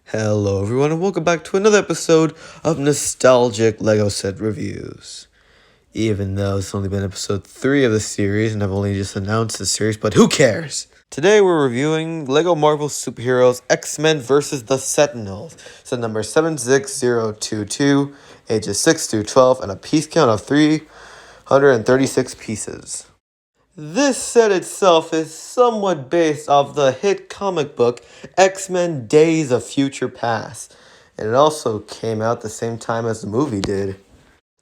Hello everyone and welcome back to another episode of Nostalgic LEGO Set Reviews. Even though it's only been episode 3 of the series and I've only just announced the series, but who cares? Today we're reviewing LEGO Marvel Superheroes X-Men vs. the Sentinels, set number 76022, ages 6 through 12, and a piece count of 336 pieces. This set itself is somewhat based off the hit comic book X-Men Days of Future Past, and it also came out the same time as the movie did.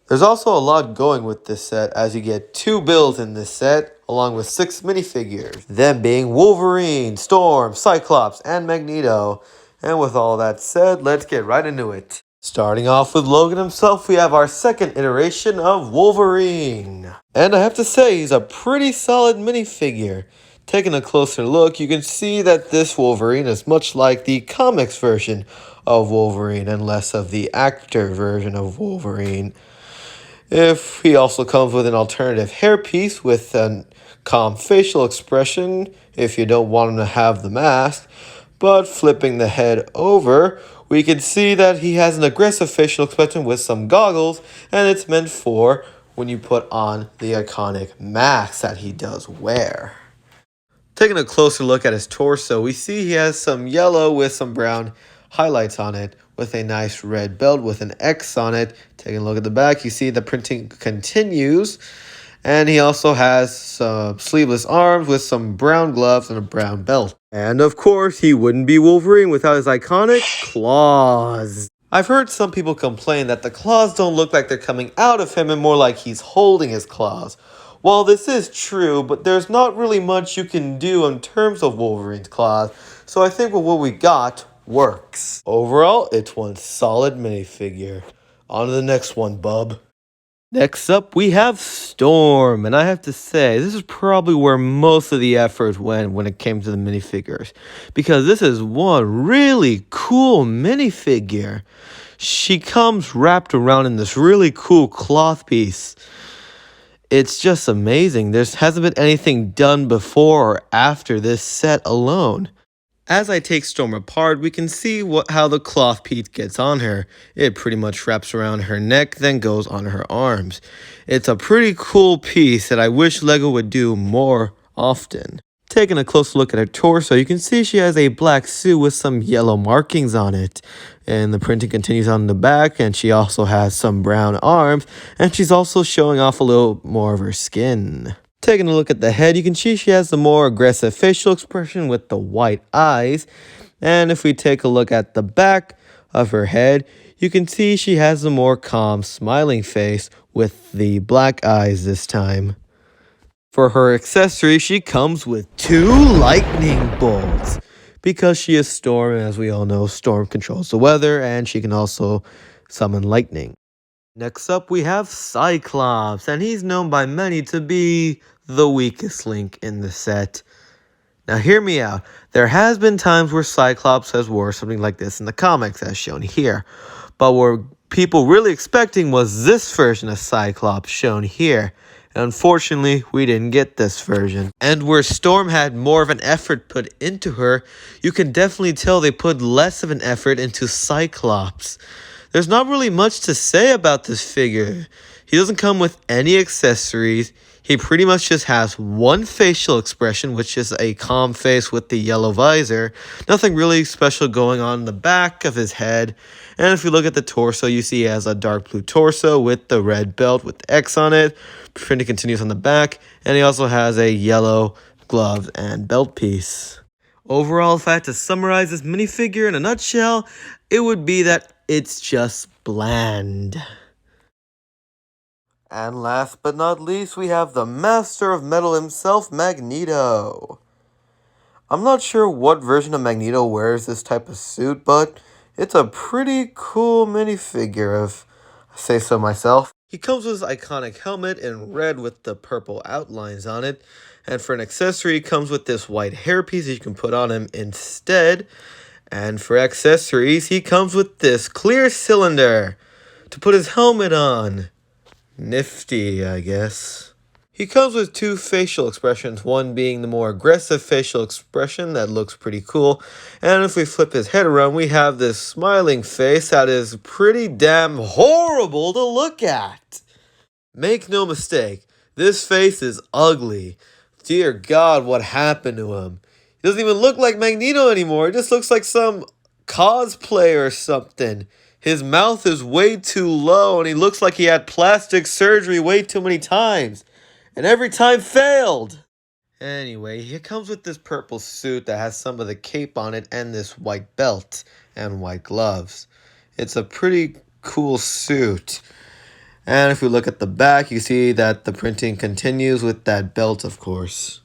There's also a lot going with this set, as you get 2 builds in this set, along with 6 minifigures, them being Wolverine, Storm, Cyclops, and Magneto. And with all that said, let's get right into it. Starting off with Logan himself, we have our second iteration of Wolverine. And I have to say, he's a pretty solid minifigure. Taking a closer look, you can see that this Wolverine is much like the comics version of Wolverine and less of the actor version of Wolverine. If he also comes with an alternative hairpiece with a calm facial expression if you don't want him to have the mask, but flipping the head over, we can see that he has an aggressive facial expression with some goggles, and it's meant for when you put on the iconic mask that he does wear. Taking a closer look at his torso, we see he has some yellow with some brown highlights on it, with a nice red belt with an X on it. Taking a look at the back, you see the printing continues, and he also has some sleeveless arms with some brown gloves and a brown belt. And of course, he wouldn't be Wolverine without his iconic claws. I've heard some people complain that the claws don't look like they're coming out of him and more like he's holding his claws. While this is true, but there's not really much you can do in terms of Wolverine's claws, so I think with what we got works. Overall, it's one solid minifigure. On to the next one, bub. Next up, we have Storm, and I have to say, this is probably where most of the effort went when it came to the minifigures, because this is one really cool minifigure. She comes wrapped around in this really cool cloth piece. It's just amazing. There hasn't been anything done before or after this set alone. As I take Storm apart, we can see how the cloth piece gets on her. It pretty much wraps around her neck, then goes on her arms. It's a pretty cool piece that I wish LEGO would do more often. Taking a close look at her torso, you can see she has a black suit with some yellow markings on it. And the printing continues on the back, and she also has some brown arms, and she's also showing off a little more of her skin. Taking a look at the head, you can see she has the more aggressive facial expression with the white eyes. And if we take a look at the back of her head, you can see she has a more calm, smiling face with the black eyes this time. For her accessory, she comes with 2 lightning bolts. Because she is Storm, and as we all know, Storm controls the weather, and she can also summon lightning. Next up, we have Cyclops, and he's known by many to be the weakest link in the set. Now hear me out. There has been times where Cyclops has wore something like this in the comics, as shown here. But what people really expecting was this version of Cyclops shown here. And unfortunately, we didn't get this version. And where Storm had more of an effort put into her, you can definitely tell they put less of an effort into Cyclops. There's not really much to say about this figure. He doesn't come with any accessories. He pretty much just has one facial expression, which is a calm face with the yellow visor. Nothing really special going on in the back of his head. And if you look at the torso, you see he has a dark blue torso with the red belt with the X on it. Printing continues on the back. And he also has a yellow glove and belt piece. Overall, if I had to summarize this minifigure in a nutshell, it would be that it's just bland. And last but not least, we have the Master of Metal himself, Magneto. I'm not sure what version of Magneto wears this type of suit, but it's a pretty cool minifigure, if I say so myself. He comes with his iconic helmet in red with the purple outlines on it. And for an accessory, he comes with this white hairpiece that you can put on him instead. And for accessories, he comes with this clear cylinder to put his helmet on. Nifty, I guess. He comes with two facial expressions, one being the more aggressive facial expression that looks pretty cool, and if we flip his head around, we have this smiling face that is pretty damn horrible to look at. Make no mistake, this face is ugly. Dear God, what happened to him? He doesn't even look like Magneto anymore, he just looks like some cosplay or something. His mouth is way too low, and he looks like he had plastic surgery way too many times. And every time failed. Anyway, he comes with this purple suit that has some of the cape on it and this white belt and white gloves. It's a pretty cool suit. And if we look at the back, you see that the printing continues with that belt, of course.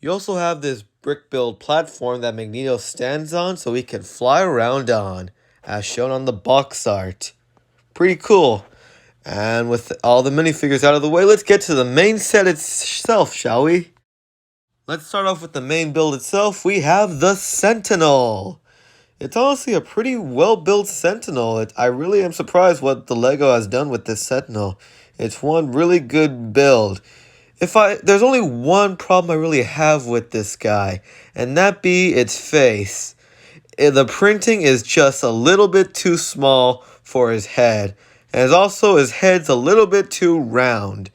You also have this brick-built platform that Magneto stands on so he can fly around on, as shown on the box art. Pretty cool. And with all the minifigures out of the way, let's get to the main set itself, shall we? Let's start off with the main build itself. We have the Sentinel. It's honestly a pretty well-built Sentinel. I really am surprised what the LEGO has done with this Sentinel. It's one really good build. There's only one problem I really have with this guy, and that be its face. The printing is just a little bit too small for his head. And also, his head's a little bit too round.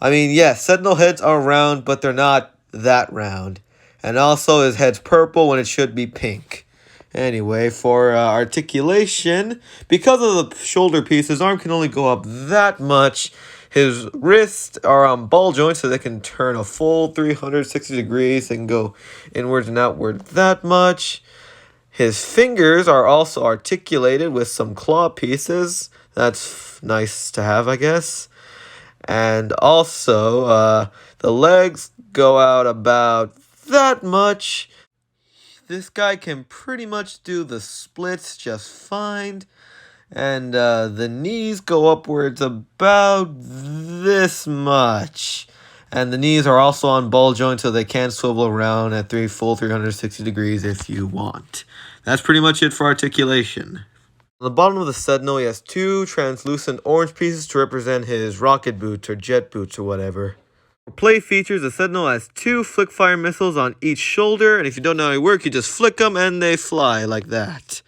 I mean, yes, Sentinel heads are round, but they're not that round. And also, his head's purple when it should be pink. Anyway, for articulation, because of the shoulder piece, his arm can only go up that much. His wrists are on ball joints, so they can turn a full 360 degrees and go inwards and outward that much. His fingers are also articulated with some claw pieces. That's nice to have, I guess. And also, the legs go out about that much. This guy can pretty much do the splits just fine. And the knees go upwards about this much. And the knees are also on ball joints, so they can swivel around at full 360 degrees if you want. That's pretty much it for articulation. On the bottom of the Sentinel, he has two translucent orange pieces to represent his rocket boots or jet boots or whatever. For play features, the Sentinel has two flick-fire missiles on each shoulder, and if you don't know how they work, you just flick them and they fly like that.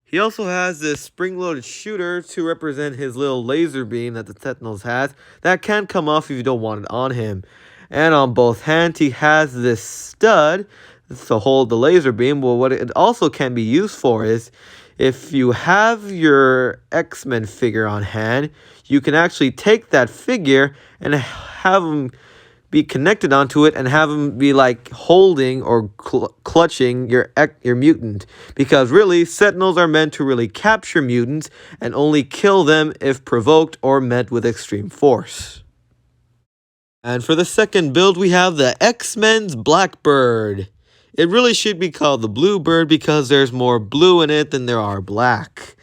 He also has this spring-loaded shooter to represent his little laser beam that the Sentinels has that can come off if you don't want it on him. And on both hands, he has this stud to hold the laser beam. Well, what it also can be used for is, if you have your X-Men figure on hand, you can actually take that figure and have him be connected onto it and have him be like holding or clutching your mutant. Because really, Sentinels are meant to really capture mutants and only kill them if provoked or met with extreme force. And for the second build, we have the X-Men's Blackbird. It really should be called the Bluebird because there's more blue in it than there are black.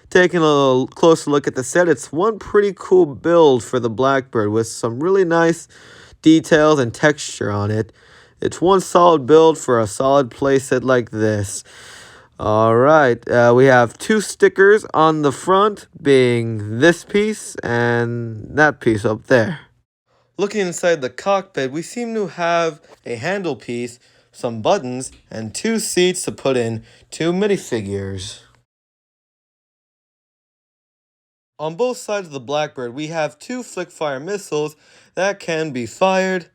Taking a little closer look at the set, it's one pretty cool build for the Blackbird with some really nice details and texture on it. It's one solid build for a solid playset like this. Alright, we have two stickers on the front, being this piece and that piece up there. Looking inside the cockpit, we seem to have a handle piece, some buttons, and two seats to put in two minifigures. On both sides of the Blackbird, we have two flick-fire missiles that can be fired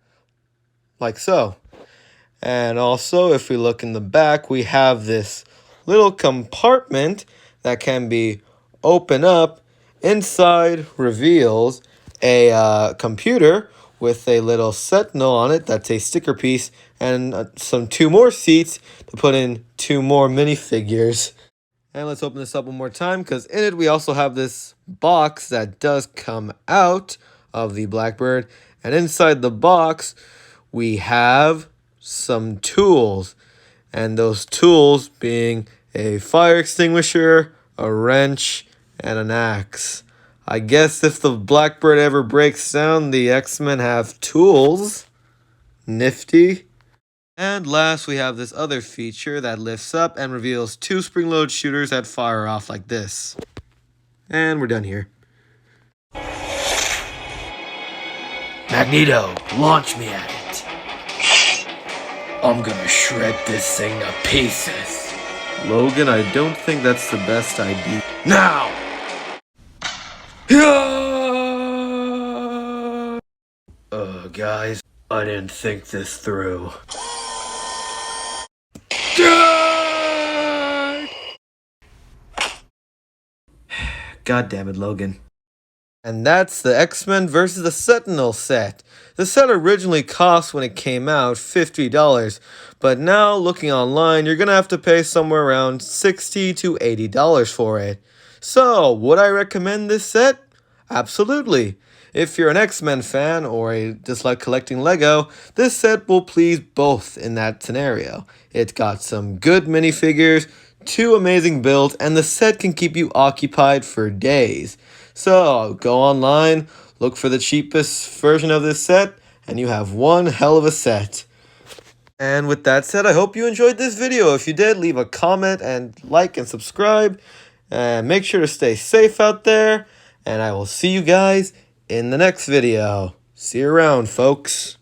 like so. And also, if we look in the back, we have this little compartment that can be opened up. Inside reveals a computer with a little Sentinel on it that's a sticker piece, and two more seats to put in two more minifigures. And let's open this up one more time, because in it we also have this box that does come out of the Blackbird. And inside the box, we have some tools. And those tools being a fire extinguisher, a wrench, and an axe. I guess if the Blackbird ever breaks down, the X-Men have tools. Nifty. And last, we have this other feature that lifts up and reveals two spring-loaded shooters that fire off like this. And we're done here. Magneto, launch me at it. I'm gonna shred this thing to pieces. Logan, I don't think that's the best idea. Now! Guys, I didn't think this through. God damn it, Logan. And that's the X-Men vs. the Sentinel set. The set originally cost when it came out $50, but now looking online, you're gonna have to pay somewhere around $60 to $80 for it. So, would I recommend this set? Absolutely. If you're an X-Men fan or just like collecting Lego, this set will please both in that scenario. It's got some good minifigures, 2 amazing builds, and the set can keep you occupied for days. So, go online, look for the cheapest version of this set, and you have one hell of a set. And with that said, I hope you enjoyed this video. If you did, leave a comment and like and subscribe. And make sure to stay safe out there. And I will see you guys in the next video. See you around, folks.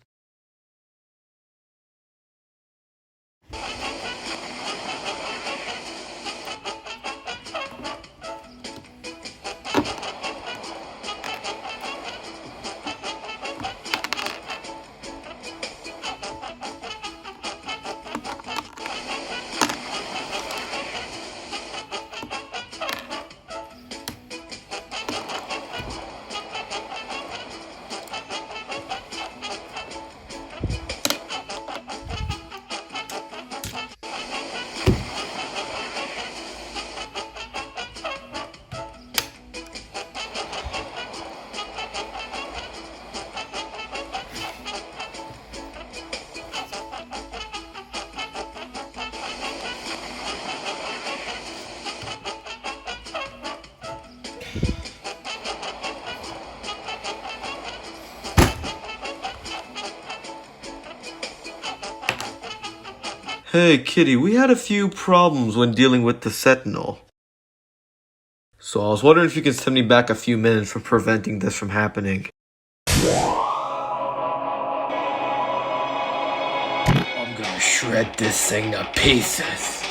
Hey, Kitty, we had a few problems when dealing with the Sentinel. So I was wondering if you could send me back a few minutes for preventing this from happening. I'm gonna shred this thing to pieces.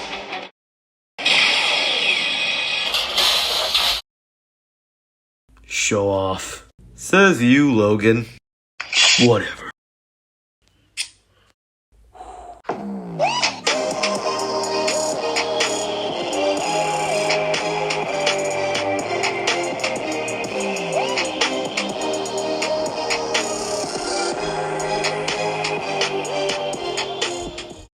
Show off. Says you, Logan. Whatever.